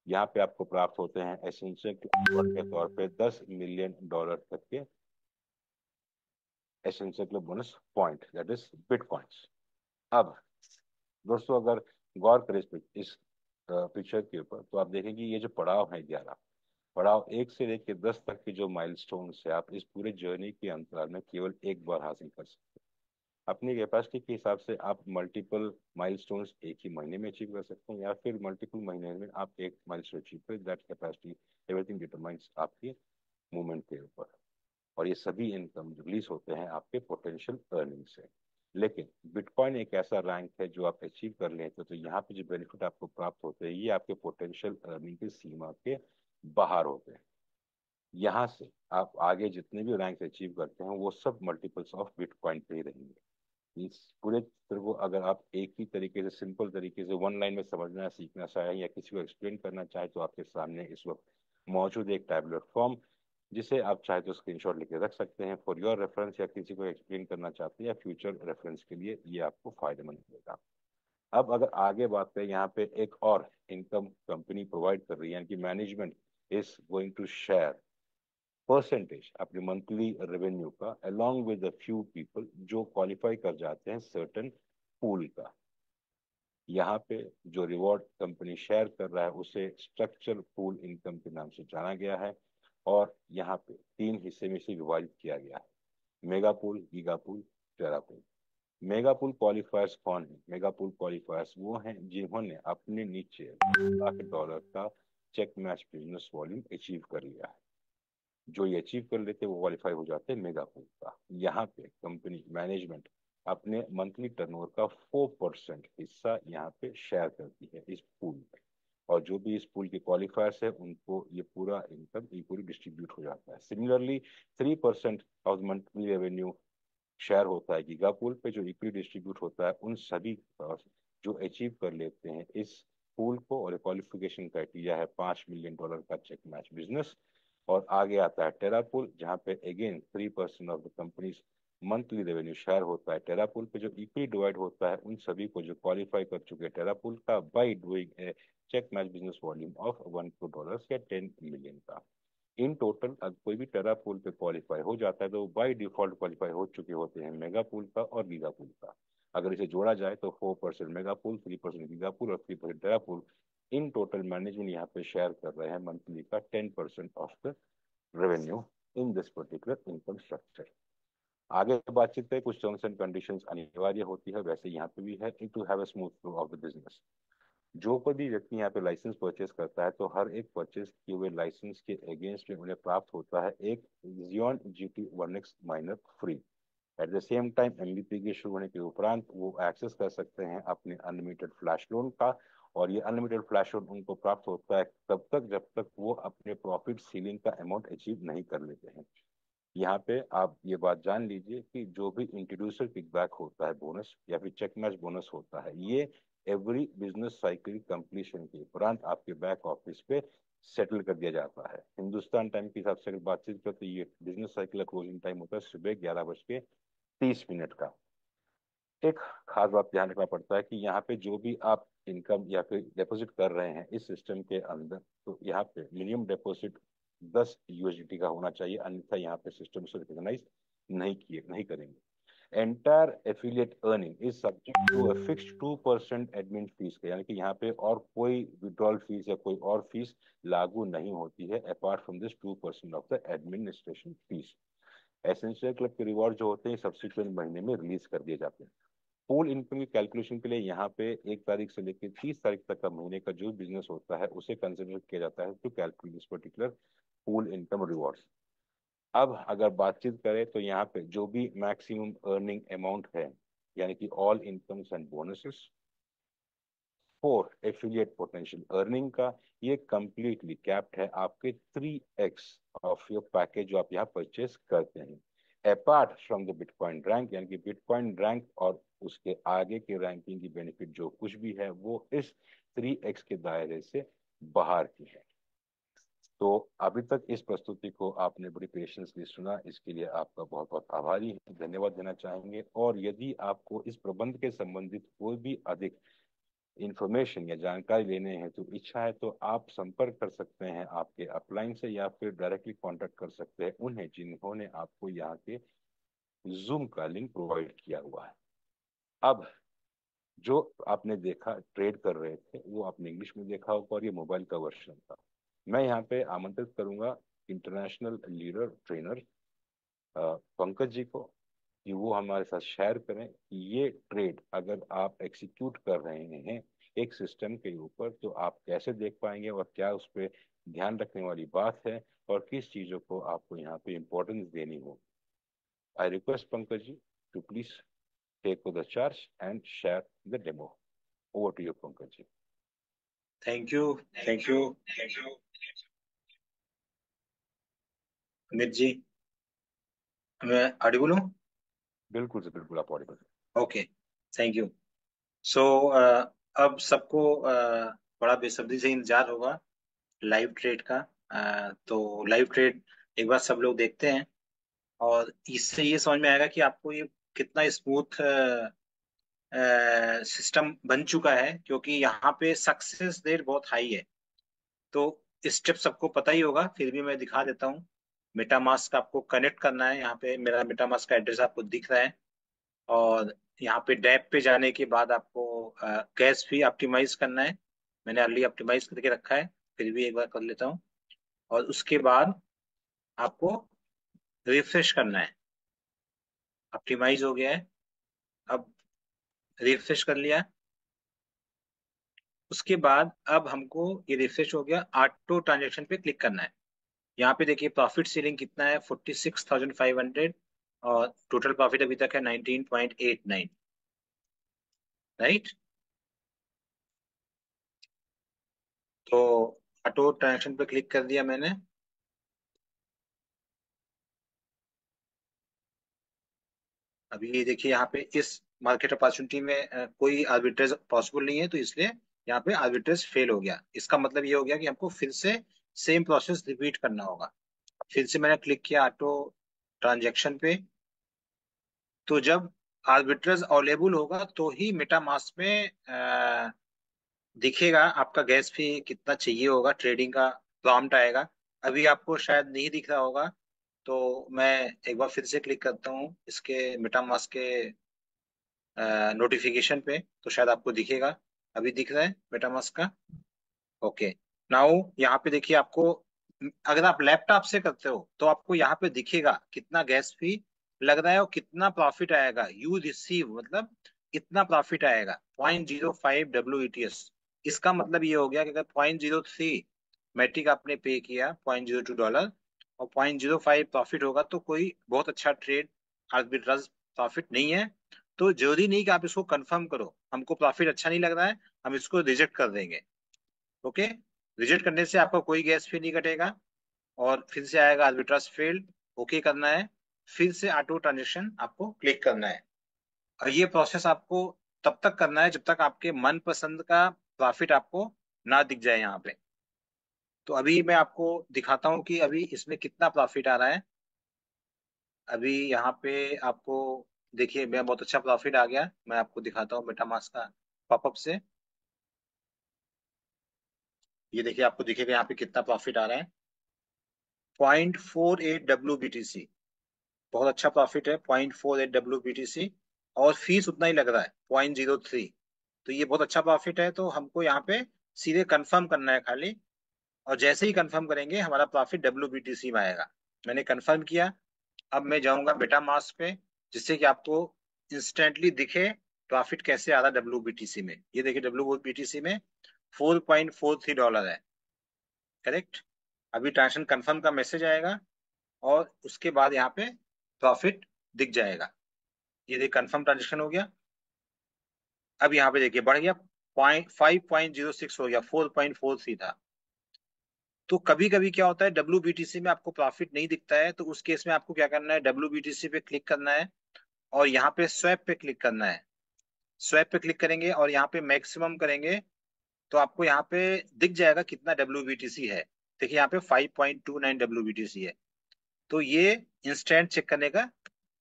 यहाँ पे आपको प्राप्त होते हैं एसेंशियल के तौर पे $10 मिलियन तक के essential bonus point that is bitcoins. अब दोस्तों अगर गौर करें इस पिक्चर के ऊपर तो आप देखेंगे ये जो पड़ाव है 11, पड़ाव 1 से लेकर 10 तक के जो माइलस्टोन्स है आप इस पूरे जर्नी के अंतराल में केवल एक बार हासिल कर सकते हैं। अपनी कैपेसिटी के हिसाब से आप मल्टीपल माइलस्टोन्स एक ही महीने में अचीव कर सकते हैं या फिर मल्टीपल महीने में आप एक माइलस्टोन अचीव करें। दैट कैपेसिटी एवरीथिंग डिटरमाइंस आपके मूवमेंट के ऊपर। और ये सभी इनकम रिलीज होते हैं आपके पोटेंशियल अर्निंग से। लेकिन बिटकॉइन एक ऐसा रैंक है जो आप अचीव कर लेते तो यहाँ पे जो बेनिफिट आपको प्राप्त होते हैं ये आपके पोटेंशियल अर्निंग की सीमा के बाहर होते हैं। यहाँ से आप आगे जितने भी रैंक अचीव करते हैं वो सब मल्टीपल्स ऑफ बिटकॉइन पे ही रहेंगे। इस पूरे चित्र को अगर आप एक ही तरीके से सिंपल तरीके से वन लाइन में समझना सीखना चाहें या किसी को एक्सप्लेन करना चाहें तो आपके सामने इस वक्त मौजूद एक टैबलेट फॉर्म जिसे आप चाहे तो स्क्रीनशॉट लेके रख सकते हैं फॉर योर रेफरेंस या किसी को एक्सप्लेन करना चाहते हैं या फ्यूचर रेफरेंस के लिए ये आपको फायदेमंद होगा। अब अगर आगे बात करें यहाँ पे एक और इनकम कंपनी प्रोवाइड कर रही है यानी कि management is going to share percentage अपने मंथली रेवेन्यू का along with a few people जो क्वालिफाई कर जाते हैं सर्टेन पूल का। यहाँ पे जो रिवॉर्ड कंपनी शेयर कर रहा है उसे स्ट्रक्चर पूल इनकम के नाम से जाना गया है। और यहाँ पे 3 हिस्से में से विभाजित किया गया है मेगा पूल, गीगा पूल, टेरा पूल। मेगा पूल क्वालिफायर्स कौन है? मेगा पूल क्वालिफायर्स वो हैं जिन्होंने अपने नीचे $1 लाख का check match business volume achieve कर लिया है। जो ये अचीव कर लेते वो क्वालिफाई हो जाते हैं मेगा पूल का। यहाँ पे कंपनी मैनेजमेंट अपने मंथली टर्नओवर का 4% हिस्सा यहाँ पे शेयर करती है इस पूल में। और जो भी इस पूल के क्वालिफायर्स है उनको ये पूरा इनकम इक्वली डिस्ट्रीब्यूट हो जाता है। Similarly 3% of monthly revenue share होता है गीगा पूल पे जो इक्वली डिस्ट्रीब्यूट होता है उन सभी जो अचीव कर लेते हैं इस पूल को। और क्वालिफिकेशन क्राइटेरिया है $5 मिलियन का चेक मैच बिजनेस। और आगे आता है टेरा पूल जहाँ पे again 3% of the companies monthly revenue share होता है टेरापूल पे, जो इक्वली डिवाइड होता है उन सभी को जो क्वालिफाई कर चुके हैं टेरापूल का, by doing a check match business volume of $1 crore या 10 million का। इन टोटल अगर कोई भी टेरा पूल पे क्वालिफाई हो जाता है तो बाई डिफॉल्ट क्वालिफाई हो चुके होते हैं मेगा पूल का और गीगा पूल का। अगर इसे जोड़ा जाए तो 4% मेगा पूल, 3% गीगा पूल और 3% टेरा पूल। इन टोटल मैनेजमेंट यहाँ पे शेयर कर रहे हैं मंथली का 10% of the revenue in this particular income structure. आगे बातचीत पे कुछ टर्म्स एंड कंडीशंस अनिवार्य होती है, वैसे यहाँ पे भी है, to have a smooth flow of the business. जो कोई भी व्यक्ति यहाँ पे लाइसेंस परचेज करता है तो हर एक परचेज किए हुए लाइसेंस के अगेंस्ट में उन्हें प्राप्त होता है एक Xeon GT 1X miner free. At the same time MBP के शुरू होने के उपरांत वो एक्सेस कर सकते हैं अपने अनलिमिटेड फ्लैश लोन का, और ये अनलिमिटेड फ्लैश लोन उनको प्राप्त होता है तब तक जब तक वो अपने प्रॉफिट सीलिंग का अमाउंट अचीव नहीं कर लेते हैं। यहाँ पे आप ये बात जान लीजिए कि जो भी इंट्रोड्यूसर किकबैक होता है बोनस या फिर चेक मैच बोनस होता है, ये एवरी बिजनेस साइकिल कंप्लीशन के उपरांत आपके बैक ऑफिस पे सेटल कर दिया जाता है। हिंदुस्तान टाइम के हिसाब से अगर बातचीत करते, ये बिजनेस साइकिल का क्लोजिंग टाइम होता है सुबह 11:30 का। एक खास बात ध्यान रखना पड़ता है कि यहाँ पे जो भी आप इनकम या फिर डिपॉजिट कर रहे हैं इस सिस्टम के अंदर, तो यहाँ पे मिनिमम डिपॉजिट 10 USDT का होना चाहिए, अन्यथा यहाँ पे सिस्टम से रिकॉग्नाइज नहीं करेंगे। Entire affiliate earning is subject to a fixed 2% admin fee का, यानी कि यहाँ पे और कोई विड्रॉल फीस या कोई और फीस लागू नहीं होती है apart from this 2% of the administration fees. Essential club के रिवॉर्ड जो होते हैं सब्सिक्वेंट महीने में रिलीज कर दिए जाते हैं। पूल इनकम की कैलकुलेशन के लिए यहाँ पे 1 तारीख से लेकर 30 तारीख तक का महीने का जो बिजनेस होता है उसे कंसिडर किया जाता है to calculate this particular pool income rewards. अब अगर बातचीत करें तो यहाँ पे जो भी मैक्सिमम अर्निंग अमाउंट है, यानी कि all incomes and bonuses for affiliate potential earning का, ये कंप्लीटली कैप्ड है आपके 3x ऑफ योर पैकेज जो आप यहाँ परचेस करते हैं। Apart from the bitcoin rank, यानी कि बिटकॉइन रैंक और उसके आगे के रैंकिंग की बेनिफिट जो कुछ भी है वो इस 3x के दायरे से बाहर की है। तो अभी तक इस प्रस्तुति को आपने बड़ी पेशेंसली सुना, इसके लिए आपका बहुत बहुत आभारी है, धन्यवाद देना चाहेंगे। और यदि आपको इस प्रबंध के संबंधित कोई भी अधिक इंफॉर्मेशन या जानकारी लेने हैं तो इच्छा है तो आप संपर्क कर सकते हैं आपके अपलाइन से, या फिर डायरेक्टली कांटेक्ट कर सकते हैं उन्हें जिन्होंने आपको यहाँ के जूम का लिंक प्रोवाइड किया हुआ है। अब जो आपने देखा ट्रेड कर रहे थे वो आपने इंग्लिश में देखा होगा और ये मोबाइल का वर्जन था। मैं यहाँ पे आमंत्रित करूंगा international leader trainer Pankaj ji को कि वो हमारे साथ शेयर करें कि ये ट्रेड अगर आप एग्जीक्यूट कर रहे हैं एक सिस्टम के ऊपर तो आप कैसे देख पाएंगे और क्या उस पर ध्यान रखने वाली बात है और किस चीज़ों को आपको यहाँ पे इम्पोर्टेंस देनी हो। I request Pankaj ji to please take the charge and share the demo. Over to you Pankaj ji. Thank you. Thank you Amit ji. मैं ऑडिबल हूँ? बिल्कुल से बिल्कुल आप audible. Okay, thank you. So अब सबको बड़ा बेसब्री से इंतजार होगा लाइव ट्रेड का। तो लाइव ट्रेड एक बार सब लोग देखते हैं और इससे ये समझ में आएगा कि आपको ये कितना स्मूथ सिस्टम बन चुका है, क्योंकि यहाँ पे सक्सेस रेट बहुत हाई है। तो स्टेप सबको पता ही होगा, फिर भी मैं दिखा देता हूँ। मेटामास्क आपको कनेक्ट करना है, यहाँ पे मेरा मेटामास्क का एड्रेस आपको दिख रहा है। और यहाँ पे डैप पे जाने के बाद आपको कैश भी ऑप्टिमाइज करना है। मैंने अर्ली ऑप्टिमाइज करके रखा है, फिर भी एक बार कर लेता हूँ। और उसके बाद आपको रिफ्रेश करना है। ऑप्टिमाइज हो गया है, अब रिफ्रेश कर लिया। उसके बाद अब हमको ये रिफ्रेश हो गया, ऑटो ट्रांजेक्शन पे क्लिक करना है। यहाँ पे देखिए प्रॉफिट सीलिंग कितना है, 46,500 और टोटल प्रॉफिट अभी तक है 19.89। राइट। तो ऑटो ट्रांजेक्शन पे क्लिक कर दिया मैंने। अभी ये देखिए यहाँ पे इस मार्केट अपॉर्चुनिटी में कोई आर्बिट्रेज पॉसिबल नहीं है, तो इसलिए यहाँ पे आर्बिट्रेज फेल हो गया। इसका मतलब ये हो गया कि हमको फिर से सेम प्रोसेस रिपीट करना होगा। फिर से मैंने क्लिक किया ऑटो ट्रांजेक्शन पे। तो जब आर्बिट्रेज अवेलेबल होगा तो ही मेटामास्क में दिखेगा आपका गैस फी कितना चाहिए होगा, ट्रेडिंग का प्रॉम्प्ट आएगा। अभी आपको शायद नहीं दिख रहा होगा, तो मैं एक बार फिर से क्लिक करता हूँ इसके मेटामास्क के नोटिफिकेशन पे, तो शायद आपको दिखेगा। अभी दिख रहा है मेटामास्क का। ओके। नाउ यहाँ पे देखिए आपको, अगर आप लैपटॉप से करते हो तो आपको यहाँ पे दिखेगा कितना गैस फी लग रहा है और कितना प्रॉफिट आएगा। यू रिसीव मतलब इतना प्रॉफिट आएगा 0.05 WETS। इसका मतलब ये हो गया कि अगर 0.03 मैट्रिक आपने पे किया, $0.02, और 0.05 प्रॉफिट होगा, तो कोई बहुत अच्छा ट्रेड आर्बिट्राज प्रॉफिट नहीं है। तो जरूरी नहीं कि आप इसको कंफर्म करो, हमको प्रॉफिट अच्छा नहीं लग रहा है, हम इसको रिजेक्ट कर देंगे। ओके। रिजेक्ट करने से आपका कोई गैस फी नहीं कटेगा, और फिर से आएगा आर्बिट्राज फेल्ड। ओके करना है, फिर से ऑटो ट्रांजेक्शन आपको क्लिक करना है। और ये प्रोसेस आपको तब तक करना है जब तक आपके मनपसंद का प्रॉफिट आपको ना दिख जाए यहाँ पे। तो अभी मैं आपको दिखाता हूँ कि अभी इसमें कितना प्रॉफिट आ रहा है। अभी यहाँ पे आपको देखिए, मैं बहुत अच्छा प्रॉफिट आ गया। मैं आपको दिखाता हूँ मेटामास्क का पॉपअप से। ये देखिए, आपको दिखेगा यहाँ पे कितना प्रॉफिट आ रहा है, 0.48 WBTC। बहुत अच्छा प्रॉफिट है, 0.48 WBTC। और फीस उतना ही लग रहा है, 0.03। तो ये बहुत अच्छा प्रॉफिट है। तो हमको यहाँ पे सीधे कंफर्म करना है खाली, और जैसे ही कंफर्म करेंगे हमारा प्रॉफिट WBTC में आएगा। मैंने कंफर्म किया। अब मैं जाऊंगा बेटा मास्क पे, जिससे कि आपको इंस्टेंटली दिखे प्रॉफिट कैसे आ रहा है WBTC में। ये देखिए, WBTC में $4.43 है। करेक्ट। अभी ट्रांजेक्शन कंफर्म का मैसेज आएगा, और उसके बाद यहाँ पे प्रॉफिट दिख जाएगा। ये देखिए, कंफर्म ट्रांजेक्शन हो गया। अब यहाँ पे देखिए बढ़ गया, 5.06 हो गया, 4.43 था। तो कभी कभी क्या होता है, WBTC में आपको प्रॉफिट नहीं दिखता है, तो उस केस में आपको क्या करना है, WBTC पे क्लिक करना है, और यहाँ पे स्वैप पे क्लिक करना है। स्वैप पे क्लिक करेंगे और यहाँ पे मैक्सिमम करेंगे, तो आपको यहाँ पे दिख जाएगा कितना WBTC है। देखिए यहाँ पे 5.29 WBTC है। तो ये इंस्टेंट चेक करने का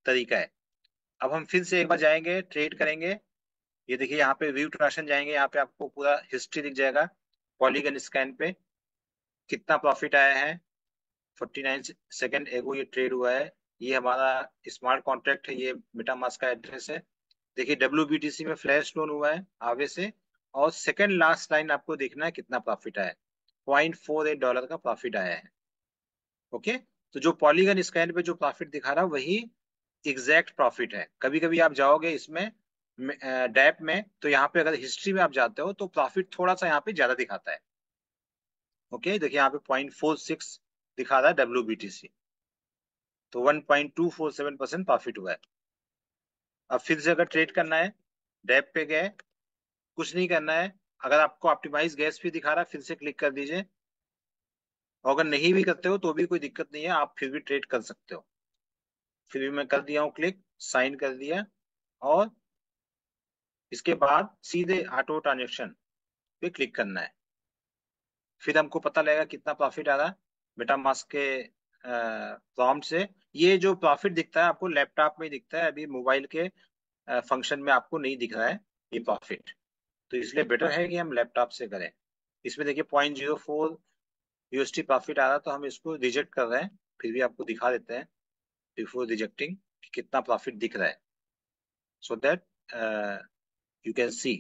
तरीका है। अब हम फिर से एक बार जाएंगे, ट्रेड करेंगे। ये देखिए, यहाँ पे व्यू ट्रांजेक्शन जाएंगे, यहाँ पे आपको पूरा हिस्ट्री दिख जाएगा। पॉलीगन स्कैन पे कितना प्रॉफिट आया है, 49 सेकेंड एगो ये ट्रेड हुआ है। ये हमारा स्मार्ट कॉन्ट्रैक्ट है, ये मेटामास्क का एड्रेस है। देखिए, WBTC में फ्लैश लोन हुआ है आगे से। और सेकंड लास्ट लाइन आपको देखना है कितना प्रॉफिट आया है, $0.48 का प्रॉफिट आया है। ओके। तो जो पॉलीगन स्कैन पे जो प्रॉफिट दिखा रहा है वही एग्जैक्ट प्रॉफिट है। कभी कभी आप जाओगे इसमें डैप में, तो यहाँ पे अगर हिस्ट्री में आप जाते हो तो प्रॉफिट थोड़ा सा यहाँ पे ज्यादा दिखाता है। ओके। देखिए यहाँ पे 0.46 दिखा रहा है WBTC। तो 1.247% प्रॉफिट हुआ है। अब फिर से अगर ट्रेड करना है, डैप पे गए, कुछ नहीं करना है। अगर आपको ऑप्टिमाइज गैस फी दिखा रहा है, फिर से क्लिक कर दीजिए। और अगर नहीं भी करते हो तो भी कोई दिक्कत नहीं है, आप फिर भी ट्रेड कर सकते हो। फिर भी मैं कर दिया हूँ क्लिक, साइन कर दिया। और इसके बाद सीधे ऑटो ट्रांजेक्शन पे क्लिक करना है। फिर हमको पता लगेगा कितना प्रॉफिट आ रहा है मेटामास्क के प्रॉम्प्ट से। ये जो प्रॉफिट दिखता है आपको लैपटॉप में दिखता है, अभी मोबाइल के फंक्शन में आपको नहीं दिख रहा है ये प्रॉफिट। तो इसलिए बेटर है कि हम लैपटॉप से करें। इसमें देखिए 0.04 USD प्रॉफिट आ रहा है, तो हम इसको रिजेक्ट कर रहे हैं। फिर भी आपको दिखा देते हैं बिफोर रिजेक्टिंग कितना प्रॉफिट दिख रहा है, so that you can see.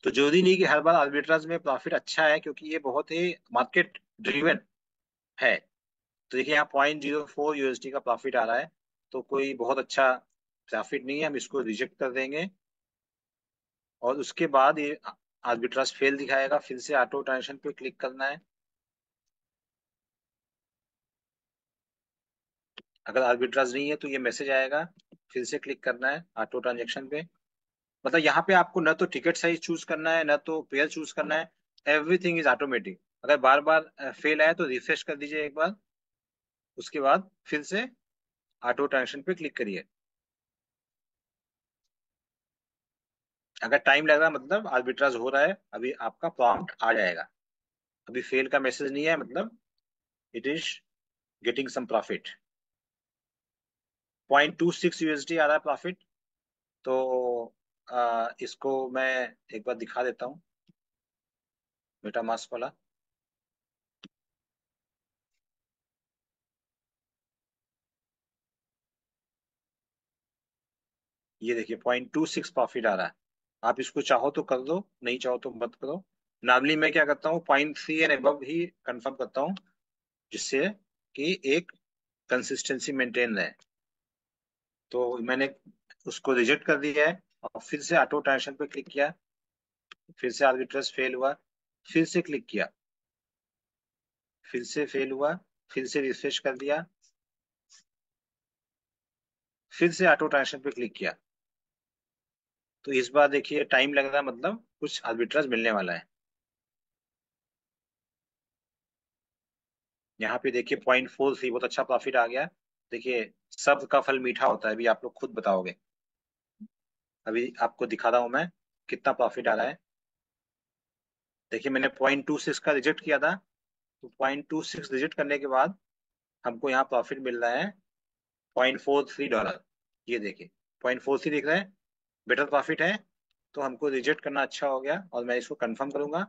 तो जरूरी नहीं कि हर बार आर्बिट्राज में प्रॉफिट अच्छा है, क्योंकि ये बहुत ही मार्केट ड्रिवन है। तो देखिए यहाँ 0.04 USD का प्रॉफिट आ रहा है, तो कोई बहुत अच्छा प्रॉफिट नहीं है, हम इसको रिजेक्ट कर देंगे। और उसके बाद ये आर्बिट्राज फेल दिखाएगा, फिर से ऑटो ट्रांजेक्शन पे क्लिक करना है। अगर आर्बिट्राज नहीं है तो ये मैसेज आएगा, फिर से क्लिक करना है ऑटो ट्रांजेक्शन पे। मतलब यहाँ पे आपको न तो टिकट साइज चूज करना है, न तो पेयर चूज करना है। Everything is automatic. अगर बार बार फेल आए तो रिफ्रेश कर दीजिए एक बार, उसके बाद फिर से ऑटो ट्रांजेक्शन पे क्लिक करिए। अगर टाइम लग रहा है मतलब आर्बिट्राज हो रहा है, अभी आपका प्रॉम्प्ट आ जाएगा। अभी फेल का मैसेज नहीं है, मतलब it is getting some profit. $0.26 आ रहा है प्रॉफिट। तो इसको मैं एक बार दिखा देता हूँ, मेटामास्क वाला। ये देखिए 0.26 प्रॉफिट आ रहा है। आप इसको चाहो तो कर दो, नहीं चाहो तो मत करो। नॉर्मली मैं क्या करता हूँ, 0.3 एंड अबव ही कंफर्म करता हूँ, जिससे कि एक कंसिस्टेंसी मेंटेन रहे। तो मैंने उसको रिजेक्ट कर दिया है और फिर से ऑटो ट्रांजेक्शन पे क्लिक किया, फिर से आर्बिट्रेज फेल हुआ, फिर से क्लिक किया, फिर से फेल हुआ, फिर से रिफ्रेश कर दिया, फिर से ऑटो ट्रांजेक्शन पे क्लिक किया। तो इस बार देखिए टाइम लग रहा है, मतलब कुछ आर्बिट्रेज मिलने वाला है। यहाँ पे देखिए 0.43 बहुत अच्छा प्रॉफिट आ गया। देखिए सब का फल मीठा होता है, अभी आप लोग खुद बताओगे। अभी आपको दिखा रहा हूं मैं कितना प्रॉफिट आ रहा है। देखिए मैंने 0.26 का रिजेक्ट किया था, तो 0.26 रिजेक्ट करने के बाद हमको यहाँ प्रॉफिट मिल रहा है $0.43। ये देखिए 0.43 दिख रहा है, बेटर प्रॉफिट है। तो हमको रिजेक्ट करना अच्छा हो गया, और मैं इसको कंफर्म करूंगा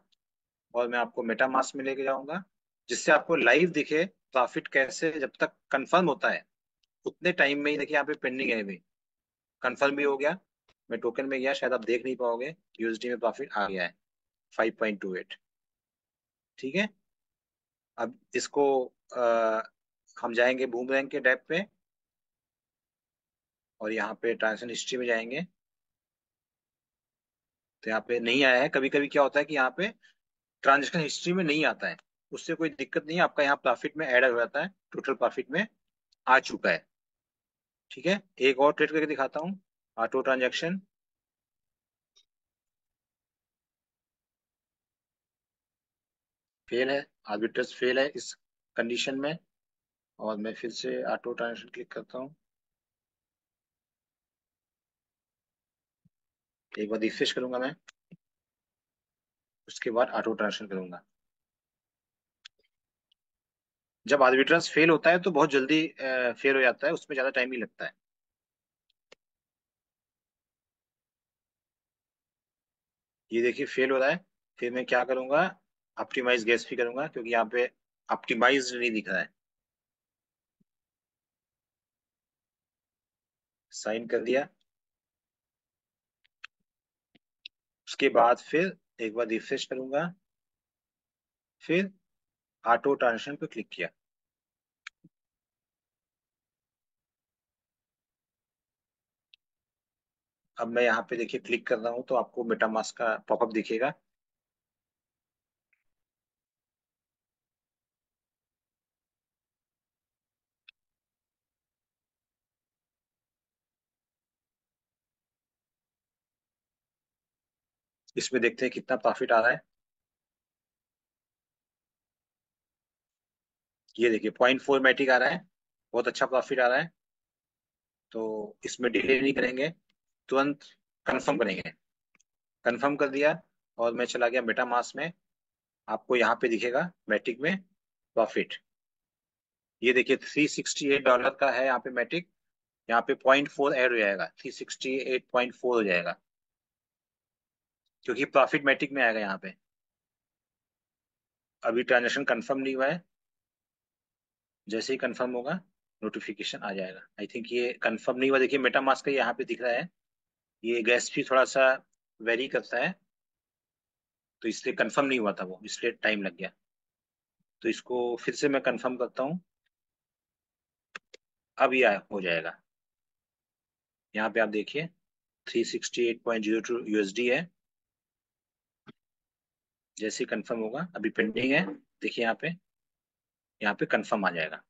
और मैं आपको मेटामास्क में लेके जाऊंगा, जिससे आपको लाइव दिखे प्रॉफिट कैसे जब तक कंफर्म होता है उतने टाइम में ही। देखिए यहाँ पे पेंडिंग है, अभी कंफर्म भी हो गया। मैं टोकन में गया, शायद आप देख नहीं पाओगे, यूएसडी में प्रॉफिट आ गया है 5.28। ठीक है, अब इसको हम जाएंगे बूमरैंग के डेप पे, और यहाँ पे ट्रांजेक्शन हिस्ट्री में जाएंगे। तो यहाँ पे नहीं आया है। कभी कभी क्या होता है कि यहाँ पे ट्रांजेक्शन हिस्ट्री में नहीं आता है, उससे कोई दिक्कत नहीं है, आपका यहाँ प्रॉफिट में ऐड हो जाता है, टोटल प्रॉफिट में आ चुका है। ठीक है, एक और ट्रेड करके दिखाता हूँ, ऑटो ट्रांजेक्शन। फेल है, आर्बिट्रेज फेल है इस कंडीशन में। और मैं फिर से ऑटो ट्रांजेक्शन क्लिक करता हूँ, एक बार रिफ्रेश करूंगा मैं, उसके बाद ऑटो ट्रांजेक्शन करूंगा। जब आर्बिट्रेज फेल होता है तो बहुत जल्दी फेल हो जाता है, उसमें ज्यादा टाइम नहीं लगता है। ये देखिए फेल हो रहा है। फिर मैं क्या करूंगा, ऑप्टिमाइज गैस भी करूंगा, क्योंकि यहाँ पे ऑप्टिमाइज नहीं दिख रहा है। साइन कर दिया, उसके बाद फिर एक बार रिफ्रेश करूंगा, फिर ऑटो ट्रांजेक्शन पे क्लिक किया। अब मैं यहाँ पे देखिए क्लिक कर रहा हूँ तो आपको मेटामास्क का पॉपअप दिखेगा। इसमें देखते हैं कितना प्रॉफिट आ रहा है। ये देखिए 0.4 मैटिक आ रहा है, बहुत अच्छा प्रॉफिट आ रहा है। तो इसमें डिले नहीं करेंगे, तुरंत कंफर्म करेंगे। कंफर्म कर दिया और मैं चला गया मेटामास्क में। आपको यहाँ पे दिखेगा मैटिक में प्रॉफिट। ये देखिए $368 का है यहाँ पे मैटिक। यहाँ पे 0.4 ऐड हो जाएगा, 368.4 हो जाएगा, क्योंकि प्रॉफिट मैटिक में आएगा यहाँ पे। अभी ट्रांजेक्शन कंफर्म नहीं हुआ है, जैसे ही कंफर्म होगा नोटिफिकेशन आ जाएगा। आई थिंक ये कंफर्म नहीं हुआ, देखिए मेटामास्क का यहाँ पे दिख रहा है। ये गैस भी थोड़ा सा वेरी करता है, तो इसलिए कंफर्म नहीं हुआ था वो, इसलिए टाइम लग गया। तो इसको फिर से मैं कंफर्म करता हूँ, अब ये हो जाएगा। यहाँ पे आप देखिए 368.02 यूएसडी है। जैसे ही कंफर्म होगा, अभी पेंडिंग है, देखिए यहाँ पे कंफर्म आ जाएगा।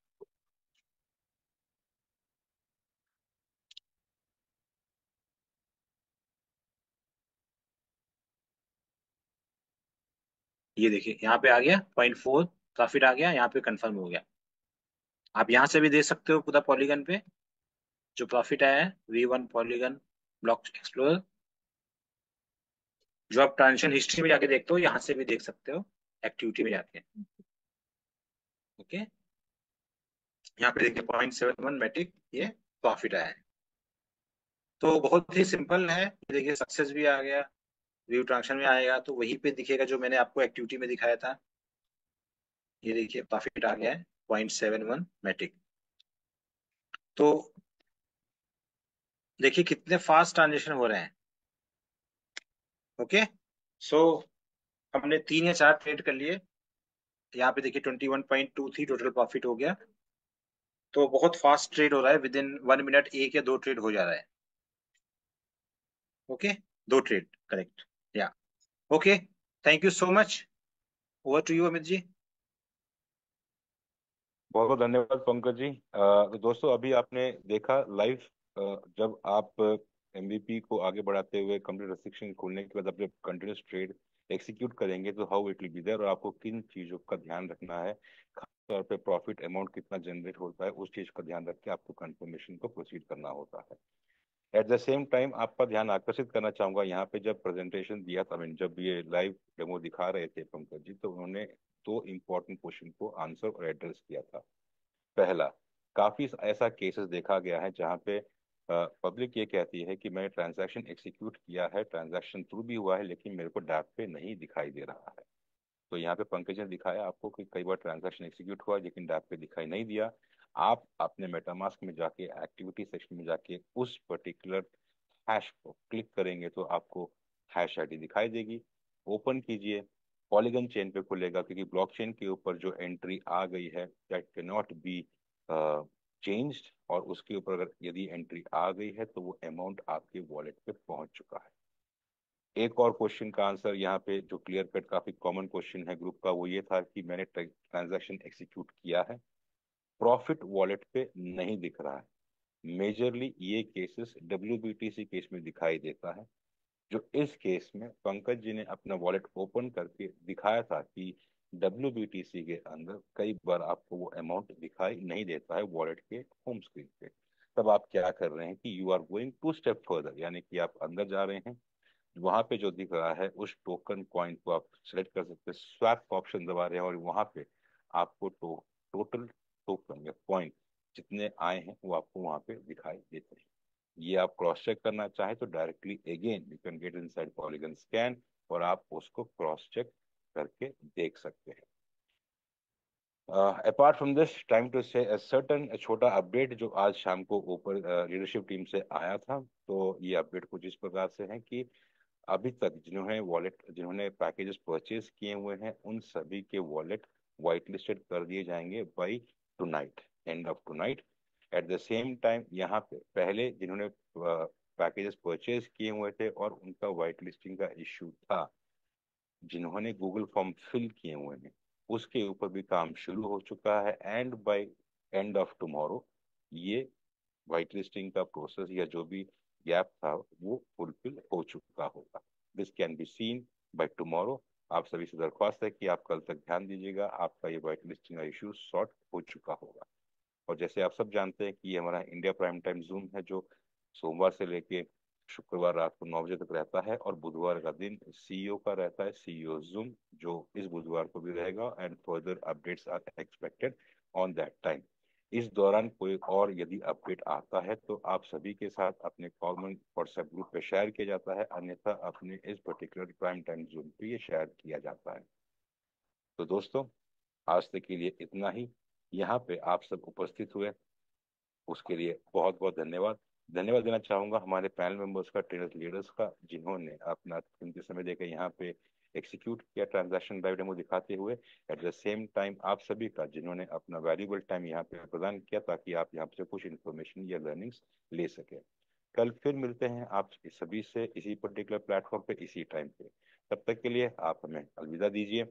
ये देखिए यहाँ पे आ गया 0.4 प्रॉफिट आ गया, यहाँ पे कंफर्म हो गया। आप यहाँ से भी देख सकते हो पूरा पॉलीगन पे जो प्रॉफिट आया है, V1 पॉलीगन ब्लॉक एक्सप्लोरर। जो आप ट्रांजेक्शन हिस्ट्री में जाके देखते हो, यहाँ से भी देख सकते हो एक्टिविटी में जाके। ओके, यहाँ पे देखिए 0.71 मैट्रिक ये प्रॉफिट आया है। तो बहुत ही सिंपल है। देखिए सक्सेस भी आ गया, व्यू ट्रांजेक्शन में आएगा तो वहीं पे दिखेगा जो मैंने आपको एक्टिविटी में दिखाया था। ये देखिए प्रॉफिट आ गया है 0.71 मैटिक। तो देखिए कितने फास्ट ट्रांजेक्शन हो रहे हैं। ओके, सो हमने 3 या 4 ट्रेड कर लिए। यहाँ पे देखिए 21.23 टोटल प्रॉफिट हो गया। तो बहुत फास्ट ट्रेड हो रहा है, विद इन 1 मिनट 1 या 2 ट्रेड हो जा रहा है। Okay, 2 trade correct. या okay, thank you so much. Over to you Amit ji. बहुत बहुत धन्यवाद पंकज जी। तो दोस्तों अभी आपने देखा लाइव, जब आप एमवीपी को आगे बढ़ाते हुए कंप्लीट रेस्ट्रिक्शन खोलने के बाद अपने कंटिन्यूस ट्रेड एक्सिक्यूट करेंगे तो how it will be there, और आपको किन चीजों का ध्यान रखना है, खासतौर पे प्रॉफिट अमाउंट कितना जनरेट होता है उस चीज का ध्यान रख के आपको कंफर्मेशन को प्रोसीड करना होता है। एट द सेम टाइम आपका ध्यान आकर्षित करना चाहूंगा, यहाँ पे जब प्रेजेंटेशन दिया था, मीन जब ये लाइव डेमो दिखा रहे थे पंकज जी, तो उन्होंने 2 इंपॉर्टेंट क्वेश्चन को आंसर और एड्रेस किया था। पहला, काफी ऐसा केसेस देखा गया है जहाँ पे पब्लिक ये कहती है कि मैंने ट्रांजैक्शन एक्सिक्यूट किया है, ट्रांजैक्शन थ्रू भी हुआ है, लेकिन मेरे को डैप पे नहीं दिखाई दे रहा है। तो यहाँ पे पंकज ने दिखाया आपको कि कई बार ट्रांजैक्शन एक्सिक्यूट हुआ लेकिन डैप पे दिखाई नहीं दिया। आप अपने मेटामास्क में जाके एक्टिविटी सेक्शन में जाके उस पर्टिकुलर हैश को क्लिक करेंगे तो आपको हैश आईडी दिखाई देगी। ओपन कीजिए, पॉलीगन चेन पे खुलेगा, क्योंकि ब्लॉकचेन के ऊपर जो एंट्री आ गई है that can not be changed, और उसके ऊपर अगर यदि एंट्री आ गई है तो वो अमाउंट आपके वॉलेट पे पहुंच चुका है। एक और क्वेश्चन का आंसर यहाँ पे जो क्लियर कट काफी कॉमन क्वेश्चन है ग्रुप का, वो ये था कि मैंने ट्रांजैक्शन एक्सिक्यूट किया है, प्रॉफिट वॉलेट पे नहीं दिख रहा है। मेजरली ये केसेस WBTC केस में दिखाई देता है। जो इस केस में पंकज जी ने अपना वॉलेट ओपन करके दिखाया था कि WBTC के अंदर कई बार आपको वो अमाउंट दिखाई नहीं देता है वॉलेट के होम स्क्रीन पे। तब आप क्या कर रहे हैं कि you are going 2 step further, यानी कि आप अंदर जा रहे हैं, वहां पे जो दिख रहा है उस टोकन कॉइन को आप सेलेक्ट कर सकते हैं, स्वैप का ऑप्शन दबा रहे हैं, और वहां पे आपको टोटल टोकन या कॉइन जितने आए हैं वो आपको वहां पे दिखाई देते हैं। ये आप क्रॉस चेक करना चाहें तो directly again you can get inside Polygon scan, और आप उसको क्रॉस चेक करके देख सकते हैं। Apart from this, time to से सर्टन छोटा अपडेट जो आज शाम को ऊपर लीडरशिप टीम से आया था। तो ये अपडेट कुछ इस प्रकार से है कि अभी तक जिन्होंने पैकेजेस परचेज किए हुए हैं उन सभी के वॉलेट वाइट लिस्टेड कर दिए जाएंगे by tonight, end of tonight. Eight the same time यहाँ पे पहले जिन्होंने पैकेजेस परचेज किए हुए थे और उनका वाइट लिस्टिंग का इश्यू था, जिन्होंने गूगल फॉर्म फिल किए हुए हैं, उसके ऊपर भी काम शुरू हो चुका है, and by end of tomorrow ये वाइट लिस्टिंग का प्रोसेस या जो भी गैप था वो फुलफिल हो चुका होगा। This can be seen by tomorrow. आप सभी से दरख्वास्त है कि आप कल तक ध्यान दीजिएगा, आपका ये वाइट लिस्टिंग का इशू सॉर्ट हो चुका होगा। और जैसे आप सब जानते हैं कि ये हमारा इंडिया प्राइम टाइम जूम है, जो सोमवार से लेके शुक्रवार रात को 9 बजे तक रहता है, और बुधवार का दिन CEO का रहता है, CEO जूम, जो इस बुधवार को भी रहेगा, and further updates are expected on that time. इस दौरान कोई और यदि अपडेट आता है तो आप सभी के साथ अपने कॉमन व्हाट्सएप ग्रुप पे शेयर किया जाता है, अन्यथा अपने इस पर्टिकुलर प्राइम टाइम जोन पे ये शेयर किया जाता है। तो दोस्तों, आज तक के लिए इतना ही। यहाँ पे आप सब उपस्थित हुए उसके लिए बहुत बहुत धन्यवाद। धन्यवाद देना चाहूंगा हमारे पैनल मेंबर्स का, ट्रेनर्स लीडर्स का, जिन्होंने अपना कीमती समय देकर यहाँ पे एक्सिक्यूट किया ट्रांजैक्शन लाइव डेमो दिखाते हुए। एट द सेम टाइम आप सभी का जिन्होंने अपना वैल्यूबल टाइम यहाँ पे प्रदान किया ताकि आप यहाँ से कुछ इन्फॉर्मेशन या लर्निंग्स ले सके। कल फिर मिलते हैं आप सभी से इसी पर्टिकुलर प्लेटफॉर्म पे इसी टाइम पे। तब तक के लिए आप हमें अलविदा दीजिए।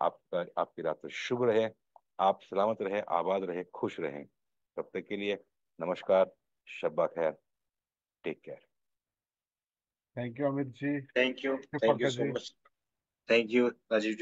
आपका आपकी रात शुभ रहे, आप सलामत रहे, आबाद रहे, खुश रहें। तब तक के लिए नमस्कार, शब्बा खैर, take care. Thank you Amit ji, thank you Pankaj so ji. Much. Thank you Rajeev ji.